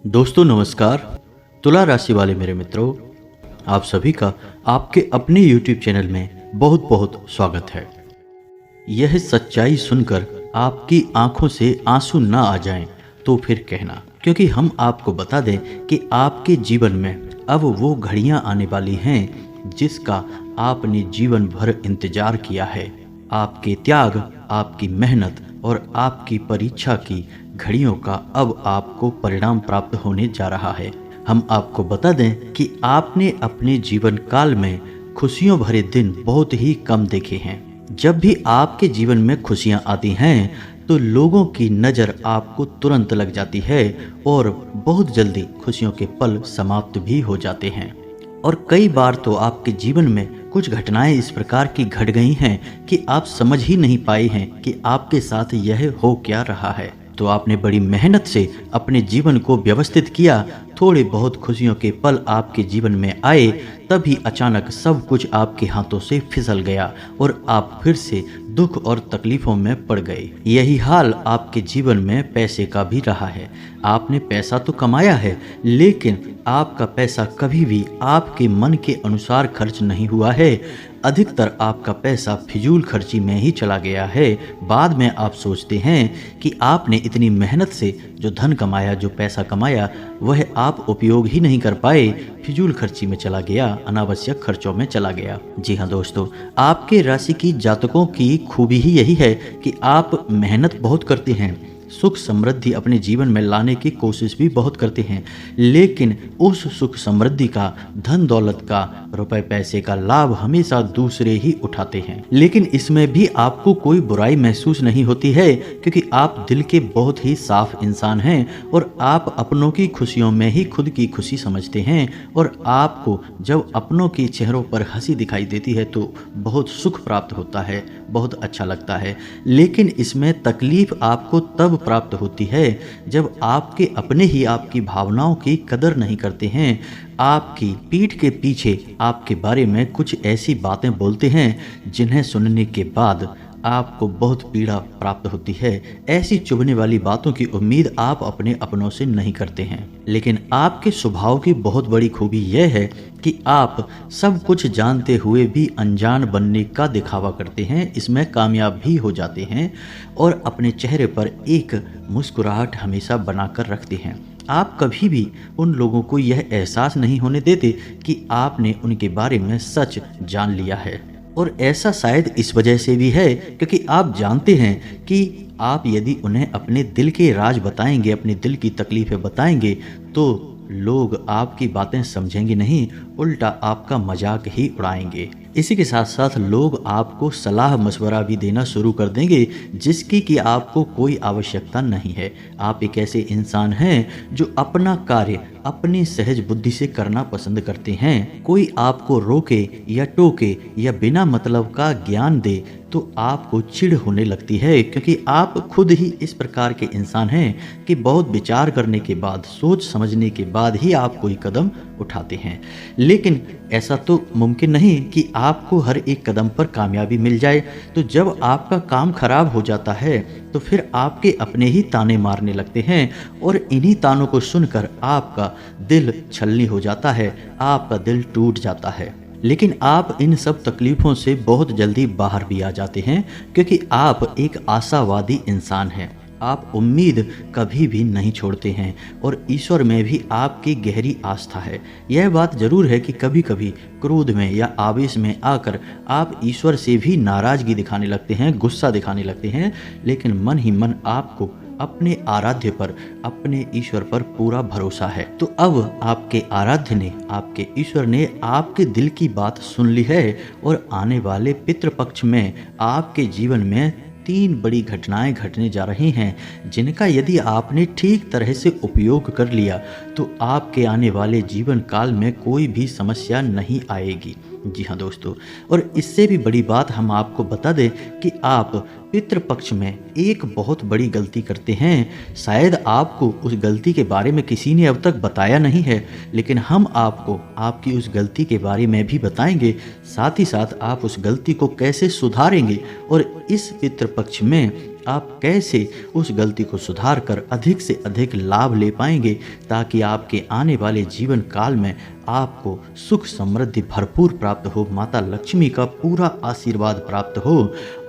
दोस्तों नमस्कार। तुला राशि वाले मेरे मित्रों, आप सभी का आपके अपने YouTube चैनल में बहुत बहुत स्वागत है। यह सच्चाई सुनकर आपकी आंखों से आंसू ना आ जाएं तो फिर कहना, क्योंकि हम आपको बता दें कि आपके जीवन में अब वो घड़ियां आने वाली हैं जिसका आपने जीवन भर इंतजार किया है। आपके त्याग, आपकी मेहनत और आपकी परीक्षा की घड़ियों का अब आपको परिणाम प्राप्त होने जा रहा है। हम आपको बता दें कि आपने अपने जीवन काल में खुशियों भरे दिन बहुत ही कम देखे हैं। जब भी आपके जीवन में खुशियां आती हैं तो लोगों की नज़र आपको तुरंत लग जाती है और बहुत जल्दी खुशियों के पल समाप्त भी हो जाते हैं। और कई बार तो आपके जीवन में कुछ घटनाएं इस प्रकार की घट गई हैं कि आप समझ ही नहीं पाए हैं कि आपके साथ यह हो क्या रहा है। तो आपने बड़ी मेहनत से अपने जीवन को व्यवस्थित किया, थोड़े बहुत खुशियों के पल आपके जीवन में आए, तभी अचानक सब कुछ आपके हाथों से फिसल गया और आप फिर से दुख और तकलीफों में पड़ गए। यही हाल आपके जीवन में पैसे का भी रहा है। आपने पैसा तो कमाया है, लेकिन आपका पैसा कभी भी आपके मन के अनुसार खर्च नहीं हुआ है। अधिकतर आपका पैसा फिजूल खर्ची में ही चला गया है। बाद में आप सोचते हैं कि आपने इतनी मेहनत से जो धन कमाया, जो पैसा कमाया, वह आप उपयोग ही नहीं कर पाए, फिजूल खर्ची में चला गया, अनावश्यक खर्चों में चला गया। जी हाँ दोस्तों, आपके राशि की जातकों की खूबी ही यही है कि आप मेहनत बहुत करते हैं, सुख समृद्धि अपने जीवन में लाने की कोशिश भी बहुत करते हैं, लेकिन उस सुख समृद्धि का, धन दौलत का, रुपए पैसे का लाभ हमेशा दूसरे ही उठाते हैं। लेकिन इसमें भी आपको कोई बुराई महसूस नहीं होती है, क्योंकि आप दिल के बहुत ही साफ इंसान हैं और आप अपनों की खुशियों में ही खुद की खुशी समझते हैं। और आपको जब अपनों के चेहरों पर हंसी दिखाई देती है तो बहुत सुख प्राप्त होता है, बहुत अच्छा लगता है। लेकिन इसमें तकलीफ आपको तब प्राप्त होती है जब आपके अपने ही आपकी भावनाओं की कदर नहीं करते हैं, आपकी पीठ के पीछे आपके बारे में कुछ ऐसी बातें बोलते हैं जिन्हें सुनने के बाद आपको बहुत पीड़ा प्राप्त होती है। ऐसी चुभने वाली बातों की उम्मीद आप अपने अपनों से नहीं करते हैं। लेकिन आपके स्वभाव की बहुत बड़ी खूबी यह है कि आप सब कुछ जानते हुए भी अनजान बनने का दिखावा करते हैं, इसमें कामयाब भी हो जाते हैं और अपने चेहरे पर एक मुस्कुराहट हमेशा बनाकर रखते हैं। आप कभी भी उन लोगों को यह एहसास नहीं होने देते कि आपने उनके बारे में सच जान लिया है। और ऐसा शायद इस वजह से भी है क्योंकि आप जानते हैं कि आप यदि उन्हें अपने दिल के राज बताएंगे, अपने दिल की तकलीफ़ें बताएंगे, तो लोग आपकी बातें समझेंगे नहीं, उल्टा आपका मजाक ही उड़ाएंगे। इसी के साथ साथ लोग आपको सलाह मशवरा भी देना शुरू कर देंगे जिसकी कि आपको कोई आवश्यकता नहीं है। आप एक ऐसे इंसान हैं जो अपना कार्य अपनी सहज बुद्धि से करना पसंद करते हैं। कोई आपको रोके या टोके या बिना मतलब का ज्ञान दे तो आपको चिढ़ होने लगती है, क्योंकि आप खुद ही इस प्रकार के इंसान हैं कि बहुत विचार करने के बाद, सोच समझने के बाद ही आप कोई कदम उठाते हैं। लेकिन ऐसा तो मुमकिन नहीं कि आपको हर एक कदम पर कामयाबी मिल जाए। तो जब आपका काम खराब हो जाता है तो फिर आपके अपने ही ताने मारने लगते हैं और इन्हीं तानों को सुनकर आपका दिल छलनी हो जाता है, आपका दिल टूट जाता है। लेकिन आप इन सब तकलीफ़ों से बहुत जल्दी बाहर भी आ जाते हैं, क्योंकि आप एक आशावादी इंसान हैं। आप उम्मीद कभी भी नहीं छोड़ते हैं और ईश्वर में भी आपकी गहरी आस्था है। यह बात जरूर है कि कभी कभी क्रोध में या आवेश में आकर आप ईश्वर से भी नाराज़गी दिखाने लगते हैं, गुस्सा दिखाने लगते हैं, लेकिन मन ही मन आपको अपने आराध्य पर, अपने ईश्वर पर पूरा भरोसा है। तो अब आपके आराध्य ने, आपके ईश्वर ने आपके दिल की बात सुन ली है और आने वाले पितृपक्ष में आपके जीवन में 3 बड़ी घटनाएं घटने जा रही हैं जिनका यदि आपने ठीक तरह से उपयोग कर लिया तो आपके आने वाले जीवन काल में कोई भी समस्या नहीं आएगी। जी हाँ दोस्तों, और इससे भी बड़ी बात हम आपको बता दें कि आप पितृपक्ष में एक बहुत बड़ी गलती करते हैं। शायद आपको उस गलती के बारे में किसी ने अब तक बताया नहीं है, लेकिन हम आपको आपकी उस गलती के बारे में भी बताएंगे। साथ ही साथ आप उस गलती को कैसे सुधारेंगे और इस पितृपक्ष में आप कैसे उस गलती को सुधार कर अधिक से अधिक लाभ ले पाएंगे, ताकि आपके आने वाले जीवन काल में आपको सुख समृद्धि भरपूर प्राप्त हो, माता लक्ष्मी का पूरा आशीर्वाद प्राप्त हो,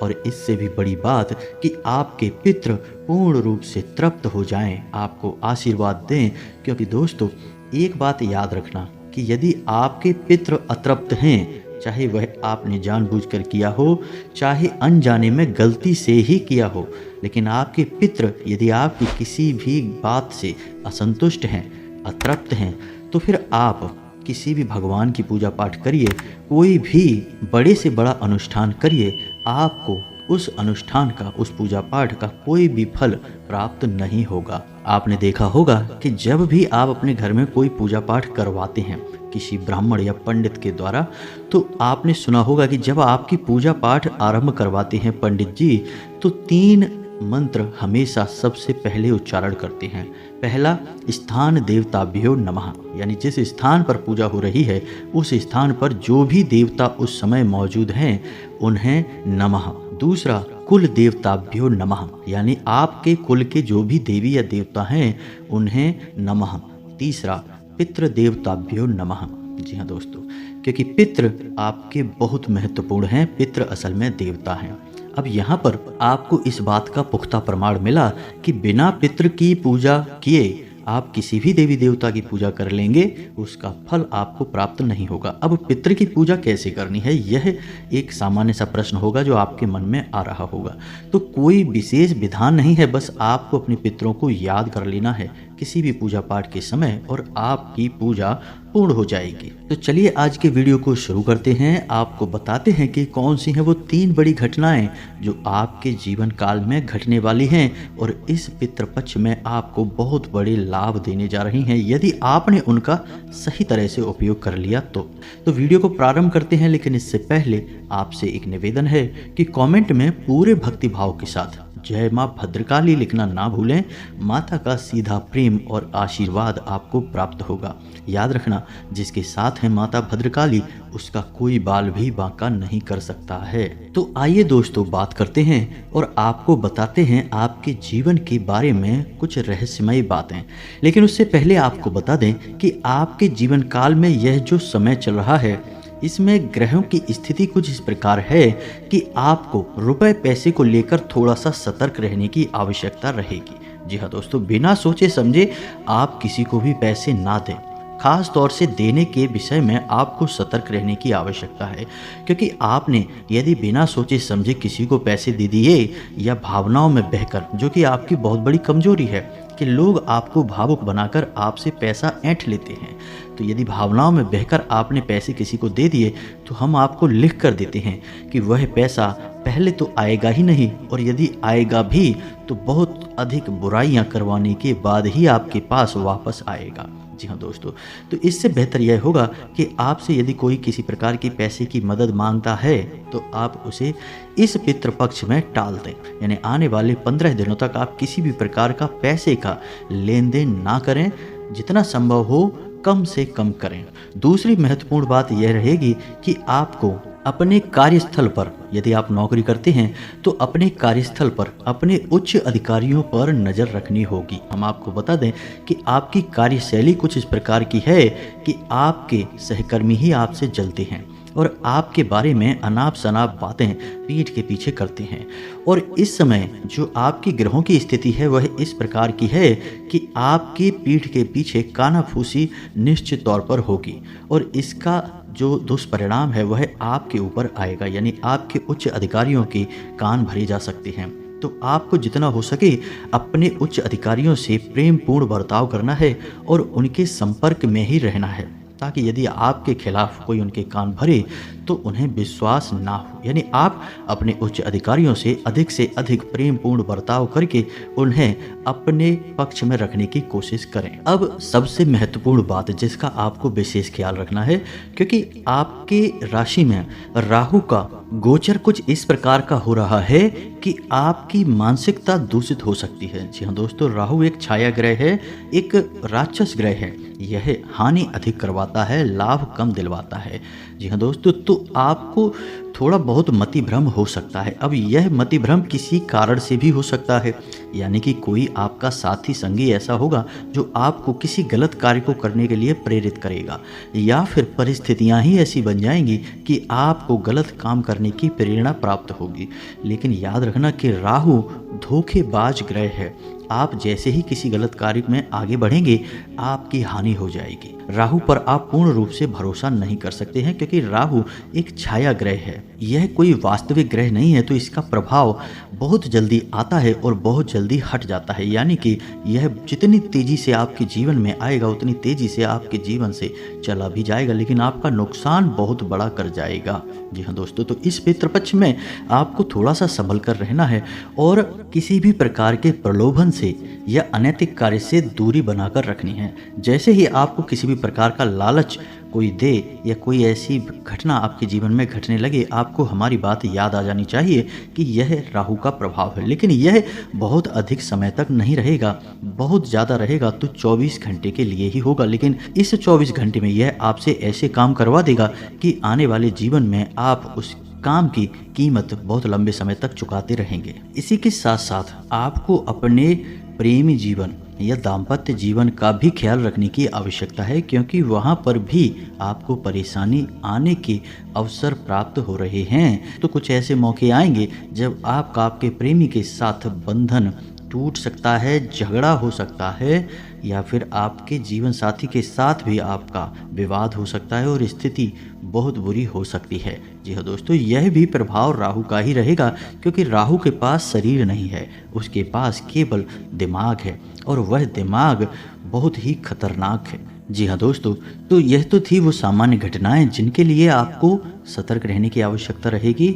और इससे भी बड़ी बात कि आपके पितृ पूर्ण रूप से तृप्त हो जाएं, आपको आशीर्वाद दें। क्योंकि दोस्तों एक बात याद रखना कि यदि आपके पितृ अतृप्त हैं, चाहे वह आपने जानबूझकर किया हो, चाहे अनजाने में गलती से ही किया हो, लेकिन आपके पितृ यदि आपकी किसी भी बात से असंतुष्ट हैं, अतृप्त हैं, तो फिर आप किसी भी भगवान की पूजा पाठ करिए, कोई भी बड़े से बड़ा अनुष्ठान करिए, आपको उस अनुष्ठान का, उस पूजा पाठ का कोई भी फल प्राप्त नहीं होगा। आपने देखा होगा कि जब भी आप अपने घर में कोई पूजा पाठ करवाते हैं किसी ब्राह्मण या पंडित के द्वारा, तो आपने सुना होगा कि जब आपकी पूजा पाठ आरंभ करवाते हैं पंडित जी, तो 3 मंत्र हमेशा सबसे पहले उच्चारण करते हैं। पहला, स्थान देवताभ्यो नमः, यानी जिस स्थान पर पूजा हो रही है उस स्थान पर जो भी देवता उस समय मौजूद हैं उन्हें नमः। दूसरा, कुल देवताभ्यो नमः, यानी आपके कुल के जो भी देवी या देवता हैं उन्हें नमः। तीसरा, पितृ देवताभ्यो नमः। जी हाँ दोस्तों, क्योंकि पितृ आपके बहुत महत्वपूर्ण हैं, पितृ असल में देवता हैं। अब यहाँ पर आपको इस बात का पुख्ता प्रमाण मिला कि बिना पितृ की पूजा किए आप किसी भी देवी देवता की पूजा कर लेंगे, उसका फल आपको प्राप्त नहीं होगा। अब पितृ की पूजा कैसे करनी है, यह एक सामान्य सा प्रश्न होगा जो आपके मन में आ रहा होगा। तो कोई विशेष विधान नहीं है, बस आपको अपने पितरों को याद कर लेना है किसी भी पूजा पाठ के समय और आपकी पूजा पूर्ण हो जाएगी। तो चलिए आज के वीडियो को शुरू करते हैं। आपको बताते हैं कि कौन सी हैं वो 3 बड़ी घटनाएं जो आपके जीवन काल में घटने वाली हैं और इस पितृपक्ष में आपको बहुत बड़े लाभ देने जा रही हैं, यदि आपने उनका सही तरह से उपयोग कर लिया तो वीडियो को प्रारंभ करते हैं। लेकिन इससे पहले आपसे एक निवेदन है कि कमेंट में पूरे भक्ति भाव के साथ जय माँ भद्रकाली लिखना ना भूलें। माता का सीधा प्रेम और आशीर्वाद आपको प्राप्त होगा। याद रखना, जिसके साथ है माता भद्रकाली उसका कोई बाल भी बांका नहीं कर सकता है। तो आइए दोस्तों बात करते हैं और आपको बताते हैं आपके जीवन के बारे में कुछ रहस्यमयी बातें। लेकिन उससे पहले आपको बता दें कि आपके जीवन काल में यह जो समय चल रहा है इसमें ग्रहों की स्थिति कुछ इस प्रकार है कि आपको रुपए पैसे को लेकर थोड़ा सा सतर्क रहने की आवश्यकता रहेगी। जी हाँ दोस्तों, बिना सोचे समझे आप किसी को भी पैसे ना दें। खास तौर से देने के विषय में आपको सतर्क रहने की आवश्यकता है, क्योंकि आपने यदि बिना सोचे समझे किसी को पैसे दे दिए या भावनाओं में बहकर, जो कि आपकी बहुत बड़ी कमजोरी है कि लोग आपको भावुक बनाकर आपसे पैसा ऐंठ लेते हैं। तो यदि भावनाओं में बहकर आपने पैसे किसी को दे दिए तो हम आपको लिख कर देते हैं कि वह पैसा पहले तो आएगा ही नहीं, और यदि आएगा भी तो बहुत अधिक बुराइयां करवाने के बाद ही आपके पास वापस आएगा। जी हाँ दोस्तों, तो इससे बेहतर यह होगा कि आपसे यदि कोई किसी प्रकार की पैसे की मदद मांगता है तो आप उसे इस पितृपक्ष में टाल दें, यानी आने वाले 15 दिनों तक आप किसी भी प्रकार का पैसे का लेन देन ना करें, जितना संभव हो कम से कम करें। दूसरी महत्वपूर्ण बात यह रहेगी कि आपको अपने कार्यस्थल पर, यदि आप नौकरी करते हैं तो अपने कार्यस्थल पर अपने उच्च अधिकारियों पर नज़र रखनी होगी। हम आपको बता दें कि आपकी कार्यशैली कुछ इस प्रकार की है कि आपके सहकर्मी ही आपसे जलते हैं और आपके बारे में अनाप शनाप बातें पीठ के पीछे करते हैं। और इस समय जो आपकी ग्रहों की स्थिति है वह इस प्रकार की है कि आपकी पीठ के पीछे कानाफूसी निश्चित तौर पर होगी, और इसका जो दुष्परिणाम है वह आपके ऊपर आएगा, यानी आपके उच्च अधिकारियों के कान भरे जा सकते हैं। तो आपको जितना हो सके अपने उच्च अधिकारियों से प्रेम पूर्ण बर्ताव करना है और उनके संपर्क में ही रहना है, ताकि यदि आपके खिलाफ कोई उनके कान भरे तो उन्हें विश्वास ना हो। यानी आप अपने उच्च अधिकारियों से अधिक प्रेम पूर्ण बर्ताव करके उन्हें अपने पक्ष में रखने की कोशिश करें। अब सबसे महत्वपूर्ण बात जिसका आपको विशेष ख्याल रखना है, क्योंकि आपके राशि में राहु का गोचर कुछ इस प्रकार का हो रहा है कि आपकी मानसिकता दूषित हो सकती है। जी हाँ दोस्तों, राहु एक छाया ग्रह है, एक राक्षस ग्रह है, यह हानि अधिक करवाता है, लाभ कम दिलवाता है। जी हाँ दोस्तों, तो आपको थोड़ा बहुत मति भ्रम हो सकता है। अब यह मति भ्रम किसी कारण से भी हो सकता है, यानी कि कोई आपका साथी संगी ऐसा होगा जो आपको किसी गलत कार्य को करने के लिए प्रेरित करेगा, या फिर परिस्थितियां ही ऐसी बन जाएंगी कि आपको गलत काम करने की प्रेरणा प्राप्त होगी। लेकिन याद रखना कि राहु धोखेबाज ग्रह है। आप जैसे ही किसी गलत कार्य में आगे बढ़ेंगे, आपकी हानि हो जाएगी। राहु पर आप पूर्ण रूप से भरोसा नहीं कर सकते हैं, क्योंकि राहु एक छाया ग्रह है, यह कोई वास्तविक ग्रह नहीं है। तो इसका प्रभाव बहुत जल्दी आता है और बहुत जल्दी हट जाता है, यानी कि यह जितनी तेजी से आपके जीवन में आएगा उतनी तेजी से आपके जीवन से चला भी जाएगा, लेकिन आपका नुकसान बहुत बड़ा कर जाएगा। जी हाँ दोस्तों, तो इस पितृपक्ष में आपको थोड़ा सा संभल कर रहना है और किसी भी प्रकार के प्रलोभन से या अनैतिक कार्य से दूरी बनाकर रखनी है। जैसे ही आपको किसी भी प्रकार का लालच कोई दे या कोई ऐसी घटना आपके जीवन में घटने लगे, आपको हमारी बात याद आ जानी चाहिए कि यह राहु का प्रभाव है। लेकिन यह बहुत अधिक समय तक नहीं रहेगा, बहुत ज़्यादा रहेगा तो 24 घंटे के लिए ही होगा। लेकिन इस 24 घंटे में यह आपसे ऐसे काम करवा देगा कि आने वाले जीवन में आप उस काम की कीमत बहुत लंबे समय तक चुकाते रहेंगे। इसी के साथ साथ आपको अपने प्रेमी जीवन या दाम्पत्य जीवन का भी ख्याल रखने की आवश्यकता है, क्योंकि वहाँ पर भी आपको परेशानी आने के अवसर प्राप्त हो रहे हैं। तो कुछ ऐसे मौके आएंगे जब आपका आपके प्रेमी के साथ बंधन टूट सकता है, झगड़ा हो सकता है, या फिर आपके जीवन साथी के साथ भी आपका विवाद हो सकता है और स्थिति बहुत बुरी हो सकती है। जी हाँ दोस्तों, यह भी प्रभाव राहु का ही रहेगा, क्योंकि राहु के पास शरीर नहीं है, उसके पास केवल दिमाग है और वह दिमाग बहुत ही खतरनाक है। जी हाँ दोस्तों, तो यह तो थी वो सामान्य घटनाएं जिनके लिए आपको सतर्क रहने की आवश्यकता रहेगी।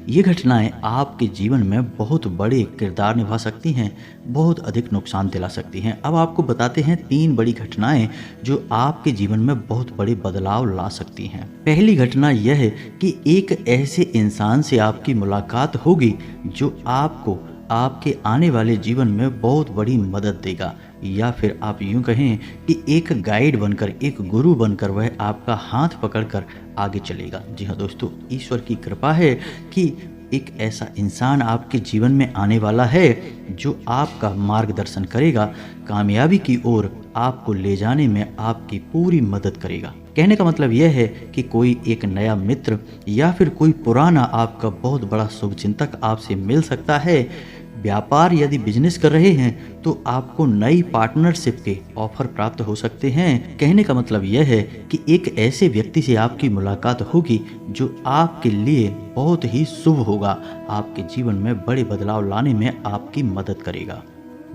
ये घटनाएं आपके जीवन में बहुत बड़े किरदार निभा सकती हैं, बहुत अधिक नुकसान दिला सकती हैं। अब आपको बताते हैं 3 बड़ी घटनाएं जो आपके जीवन में बहुत बड़े बदलाव ला सकती हैं। पहली घटना यह है कि एक ऐसे इंसान से आपकी मुलाकात होगी जो आपको आपके आने वाले जीवन में बहुत बड़ी मदद देगा, या फिर आप यूं कहें कि एक गाइड बनकर, एक गुरु बनकर वह आपका हाथ पकड़कर आगे चलेगा। जी हाँ दोस्तों, ईश्वर की कृपा है कि एक ऐसा इंसान आपके जीवन में आने वाला है जो आपका मार्गदर्शन करेगा, कामयाबी की ओर आपको ले जाने में आपकी पूरी मदद करेगा। कहने का मतलब यह है कि कोई एक नया मित्र या फिर कोई पुराना आपका बहुत बड़ा शुभचिंतक आपसे मिल सकता है। व्यापार यदि बिजनेस कर रहे हैं तो आपको नई पार्टनरशिप के ऑफर प्राप्त हो सकते हैं। कहने का मतलब यह है कि एक ऐसे व्यक्ति से आपकी मुलाकात होगी जो आपके लिए बहुत ही शुभ होगा, आपके जीवन में बड़े बदलाव लाने में आपकी मदद करेगा।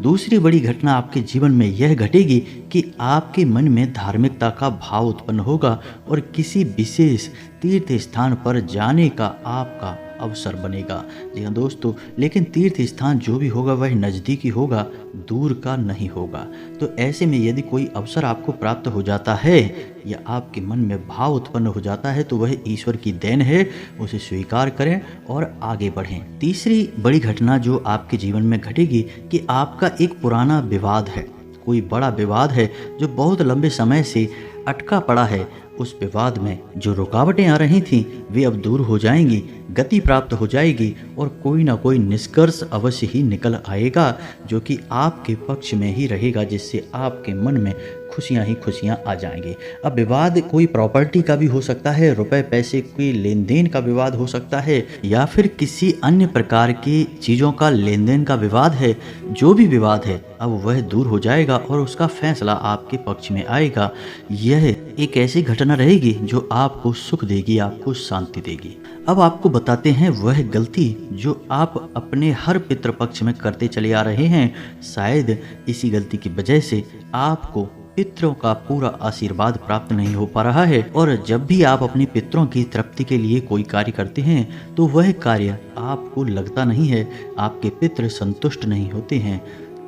दूसरी बड़ी घटना आपके जीवन में यह घटेगी कि आपके मन में धार्मिकता का भाव उत्पन्न होगा और किसी विशेष तीर्थ स्थान पर जाने का आपका अवसर बनेगा। जी हाँ दोस्तों, लेकिन तीर्थ स्थान जो भी होगा वह नज़दीकी होगा, दूर का नहीं होगा। तो ऐसे में यदि कोई अवसर आपको प्राप्त हो जाता है या आपके मन में भाव उत्पन्न हो जाता है तो वह ईश्वर की देन है, उसे स्वीकार करें और आगे बढ़ें। तीसरी बड़ी घटना जो आपके जीवन में घटेगी कि आपका एक पुराना विवाद है, कोई बड़ा विवाद है जो बहुत लंबे समय से अटका पड़ा है। उस विवाद में जो रुकावटें आ रही थीं वे अब दूर हो जाएंगी, गति प्राप्त हो जाएगी और कोई ना कोई निष्कर्ष अवश्य ही निकल आएगा जो कि आपके पक्ष में ही रहेगा, जिससे आपके मन में खुशियां ही खुशियां आ जाएंगी। अब विवाद कोई प्रॉपर्टी का भी हो सकता है, रुपए पैसे की लेन देन का विवाद हो सकता है, या फिर किसी अन्य प्रकार की चीज़ों का लेन देन का विवाद है। जो भी विवाद है अब वह दूर हो जाएगा और उसका फैसला आपके पक्ष में आएगा। यह एक ऐसी घटना रहेगी जो आपको सुख देगी, आपको शांति देगी। अब आपको बताते हैं वह गलती जो आप अपने हर पितृपक्ष में करते चले आ रहे हैं। शायद इसी गलती की वजह से आपको पितरों का पूरा आशीर्वाद प्राप्त नहीं हो पा रहा है, और जब भी आप अपने पितरों की तृप्ति के लिए कोई कार्य करते हैं तो वह कार्य आपको लगता नहीं है, आपके पितृ संतुष्ट नहीं होते हैं,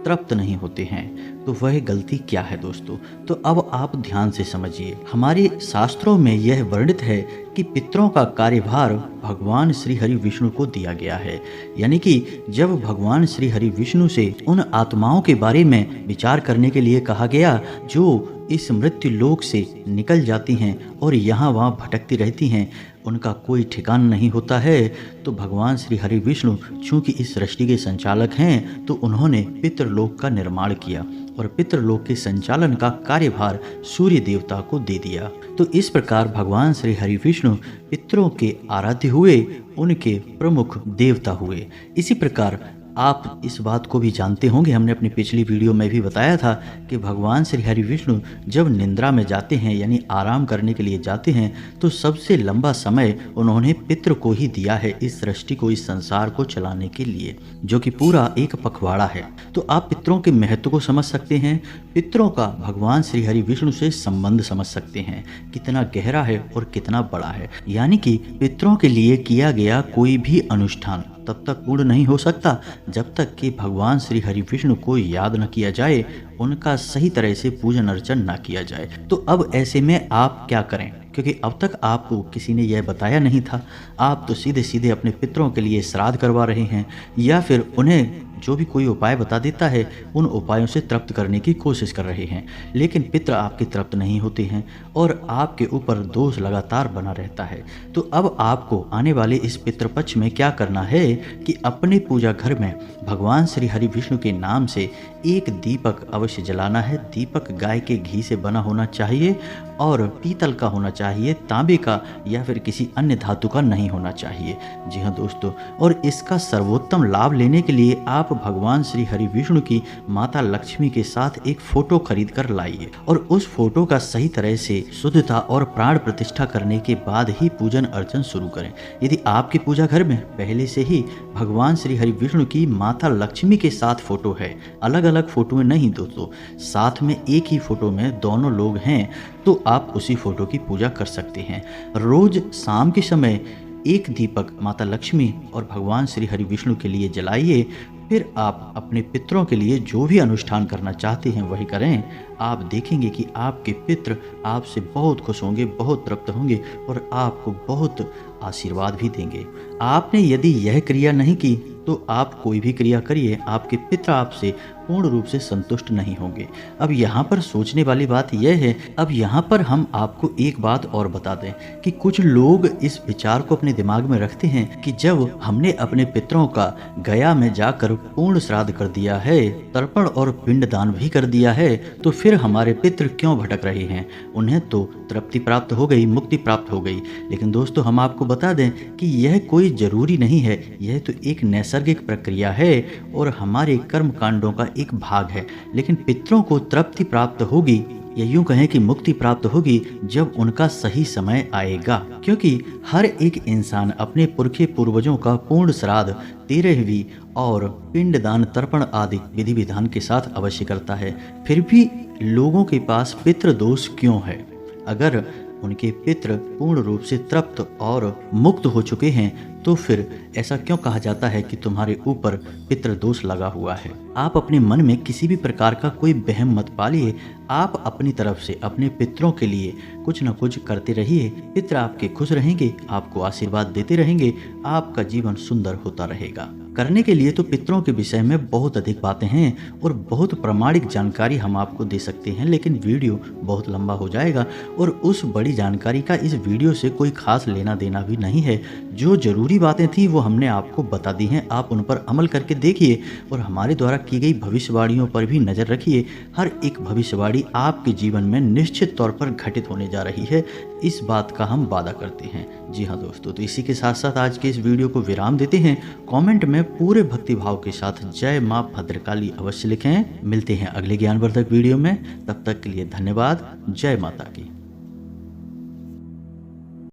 तृप्त नहीं होते हैं। तो वह गलती क्या है दोस्तों? तो अब आप ध्यान से समझिए। हमारे शास्त्रों में यह वर्णित है कि पितरों का कार्यभार भगवान श्री हरि विष्णु को दिया गया है। यानी कि जब भगवान श्री हरि विष्णु से उन आत्माओं के बारे में विचार करने के लिए कहा गया जो इस मृत्यु लोक से निकल जाती हैं और यहाँ वहाँ भटकती रहती हैं, उनका कोई ठिकाना नहीं होता है। तो भगवान श्री हरि विष्णु चूंकि इस सृष्टि के संचालक हैं, तो उन्होंने पितृलोक का निर्माण किया और पितृलोक के संचालन का कार्यभार सूर्य देवता को दे दिया। तो इस प्रकार भगवान श्री हरि विष्णु पितरों के आराध्य हुए, उनके प्रमुख देवता हुए। इसी प्रकार आप इस बात को भी जानते होंगे, हमने अपनी पिछली वीडियो में भी बताया था कि भगवान श्री हरि विष्णु जब निद्रा में जाते हैं यानी आराम करने के लिए जाते हैं, तो सबसे लंबा समय उन्होंने पितृ को ही दिया है इस सृष्टि को, इस संसार को चलाने के लिए, जो कि पूरा एक पखवाड़ा है। तो आप पितरों के महत्व को समझ सकते हैं, पितरों का भगवान श्री हरि विष्णु से संबंध समझ सकते हैं, कितना गहरा है और कितना बड़ा है। यानी कि पितरों के लिए किया गया कोई भी अनुष्ठान तब तक पूर्ण नहीं हो सकता जब तक कि भगवान श्री हरि विष्णु को याद न किया जाए, उनका सही तरह से पूजन अर्चन न किया जाए। तो अब ऐसे में आप क्या करें, क्योंकि अब तक आपको किसी ने यह बताया नहीं था। आप तो सीधे सीधे अपने पितरों के लिए श्राद्ध करवा रहे हैं, या फिर उन्हें जो भी कोई उपाय बता देता है उन उपायों से तृप्त करने की कोशिश कर रहे हैं, लेकिन पितर आपके तृप्त नहीं होते हैं और आपके ऊपर दोष लगातार बना रहता है। तो अब आपको आने वाले इस पितृपक्ष में क्या करना है कि अपने पूजा घर में भगवान श्री हरि विष्णु के नाम से एक दीपक अवश्य जलाना है। दीपक गाय के घी से बना होना चाहिए और पीतल का होना चाहिए, तांबे का या फिर किसी अन्य धातु का नहीं होना चाहिए। जी हाँ दोस्तों, और इसका सर्वोत्तम लाभ लेने के लिए आप भगवान श्री हरि विष्णु की माता लक्ष्मी के साथ एक फोटो खरीद कर लाइए और उस फोटो का सही तरह से शुद्धता और प्राण प्रतिष्ठा करने के बाद ही पूजन अर्चन शुरू करें। यदि आपके पूजा घर में पहले से ही भगवान श्री हरि विष्णु की माता लक्ष्मी के साथ फोटो है, अलग अलग फोटो में नहीं दोस्तों, साथ में एक ही फोटो में दोनों लोग हैं, तो आप उसी फोटो की पूजा कर सकते हैं। रोज शाम के समय एक दीपक माता लक्ष्मी और भगवान श्री हरि विष्णु के लिए जलाइए। फिर आप अपने पितरों के लिए जो भी अनुष्ठान करना चाहते हैं वही करें। आप देखेंगे कि आपके पितृ आपसे बहुत खुश होंगे, बहुत तृप्त होंगे और आपको बहुत आशीर्वाद भी देंगे। आपने यदि यह क्रिया नहीं की तो आप कोई भी क्रिया करिए, आपके पितृ आपसे पूर्ण रूप से संतुष्ट नहीं होंगे। अब यहाँ पर सोचने वाली बात यह है, अब यहाँ पर हम आपको एक बात और बता दें कि कुछ लोग इस विचार को अपने दिमाग में रखते हैं कि जब हमने अपने पितरों का गया में जाकर पूर्ण श्राद्ध कर दिया है, तर्पण और पिंडदान भी कर दिया है, तो फिर हमारे पितृ क्यों भटक रहे हैं, उन्हें तो तृप्ति प्राप्त हो गई, मुक्ति प्राप्त हो गई। लेकिन दोस्तों हम आपको बता दें कि यह कोई जरूरी नहीं है, यह तो एक नैसर्गिक प्रक्रिया है और हमारे कर्म कांडों का एक भाग है। लेकिन पितरों को तृप्ति प्राप्त होगी या यूं कहें कि मुक्ति प्राप्त होगी जब उनका सही समय आएगा, क्योंकि हर एक इंसान अपने पुरखे पूर्वजों का पूर्ण श्राद्ध, 13वीं और पिंडदान, तर्पण आदि विधि विधान के साथ अवश्य करता है। फिर भी लोगों के पास पितृदोष क्यों है? अगर उनके पितृ पूर्ण रूप से तृप्त और मुक्त हो चुके हैं तो फिर ऐसा क्यों कहा जाता है कि तुम्हारे ऊपर पितृदोष लगा हुआ है? आप अपने मन में किसी भी प्रकार का कोई वहम मत पालिए। आप अपनी तरफ से अपने पितरों के लिए कुछ न कुछ करते रहिए। पितर आपके खुश रहेंगे, आपको आशीर्वाद देते रहेंगे, आपका जीवन सुंदर होता रहेगा। करने के लिए तो पितरों के विषय में बहुत अधिक बातें हैं और बहुत प्रामाणिक जानकारी हम आपको दे सकते हैं, लेकिन वीडियो बहुत लंबा हो जाएगा और उस बड़ी जानकारी का इस वीडियो से कोई खास लेना देना भी नहीं है। जो जरूरी बातें थी वो हमने आपको बता दी हैं, आप उन पर अमल करके देखिए और हमारे द्वारा की गई भविष्यवाणियों पर भी नजर रखिए। हर एक भविष्यवाणी आपके जीवन में निश्चित तौर पर घटित होने जा रही है, इस बात का हम वादा करते हैं। जी हाँ दोस्तों, तो इसी के साथ साथ आज के इस वीडियो को विराम देते हैं। कमेंट में पूरे भक्ति भाव के साथ जय मां भद्रकाली अवश्य लिखें। मिलते हैं अगले ज्ञानवर्धक वीडियो में, तब तक के लिए धन्यवाद। जय माता की।